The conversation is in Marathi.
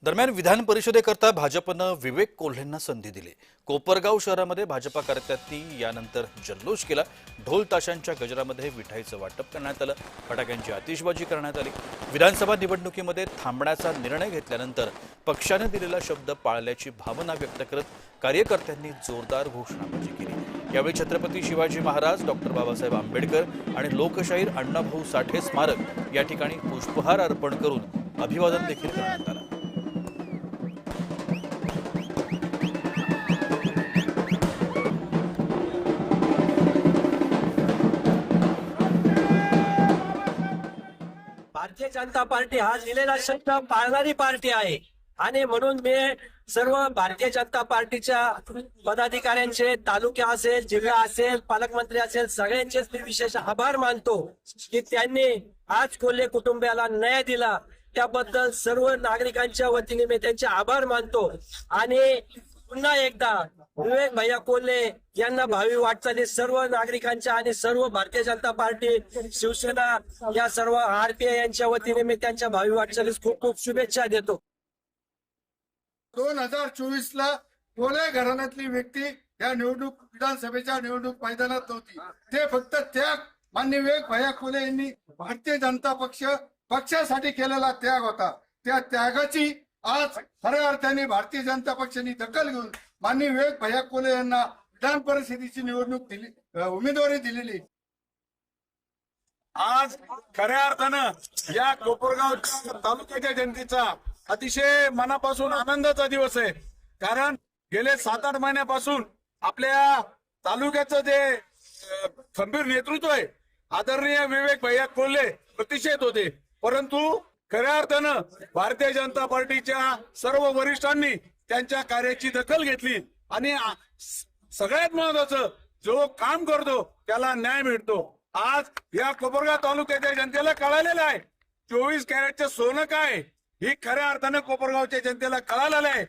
दरम्यान विधान परिषदेकरता भाजपनं विवेक कोल्हेंना संधी दिली। कोपरगाव शहरामध्ये भाजपा कार्यकर्त्यांनी यानंतर जल्लोष केला। ढोल ताशांच्या गजरामध्ये मिठाईचं वाटप करण्यात आलं, फटाक्यांची आतिषबाजी करण्यात आली। विधानसभा निवडणुकीमध्ये थांबण्याचा निर्णय घेतल्यानंतर पक्षाने दिलेला शब्द पाळल्याची भावना व्यक्त करत कार्यकर्त्यांनी जोरदार घोषणाबाजी केली। यावेळी छत्रपती शिवाजी महाराज, डॉक्टर बाबासाहेब आंबेडकर आणि लोकशाहीर अण्णाभाऊ साठे स्मारक या ठिकाणी पुष्पहार अर्पण करून अभिवादन देखील करण्यात आलं। भारतीय जनता पार्टी हा दिलेला शब्द पाळणारी पार्टी आहे आणि म्हणून मी सर्व भारतीय जनता पार्टीच्या पदाधिकाऱ्यांचे, तालुका असेल, जिल्हा असेल, पालकमंत्री असेल, सगळ्यांचेच मी विशेष आभार मानतो की त्यांनी आज कोल्हे कुटुंबियाला न्याय दिला। त्याबद्दल सर्व नागरिकांच्या वतीने मी त्यांचे आभार मानतो आणि पुन्हा एकदा विवेक भैया कोल्हे यांना भावी वाटचाली सर्व नागरिकांच्या आणि सर्व भारतीय जनता पार्टी, शिवसेना या सर्व आरपीआय यांच्या वतीने मी त्यांच्या भावी वाटचालीस खूप खूप शुभेच्छा देतो। 2024 ला कोल्हे घराण्यातली व्यक्ती या निवडणूक विधानसभेच्या निवडणूक मैदानात नव्हती। ते फक्त त्याग माननीय विवेक भैया कोल्हे यांनी भारतीय जनता पक्षासाठी केलेला त्याग होता। त्या त्यागाची आज खऱ्या अर्थाने भारतीय जनता पक्षाने दखल घेऊन माननीय विवेक भैया कोल्हे यांना विधान परिषदेची निवडणूक दिली, उमेदवारी दिलेली। आज खऱ्या अर्थानं या कोपरगाव तालुक्याच्या जनतेचा अतिशय मनापासून आनंदाचा दिवस आहे, कारण गेले 7-8 महिन्यापासून आपल्या तालुक्याचं जे खंबीर नेतृत्व आहे आदरणीय विवेक भैया कोल्हे प्रतिष्ठित होते, परंतु खऱ्या अर्थानं भारतीय जनता पार्टीच्या सर्व वरिष्ठांनी त्यांच्या कार्याची दखल घेतली आणि सगळ्यात महत्वाचं जो काम करतो त्याला न्याय मिळतो। आज या कोपरगाव तालुक्याच्या जनतेला कळालेलं आहे 24 कॅरेटचं सोनं काय ही खऱ्या अर्थानं कोपरगावच्या जनतेला कळालेलं आहे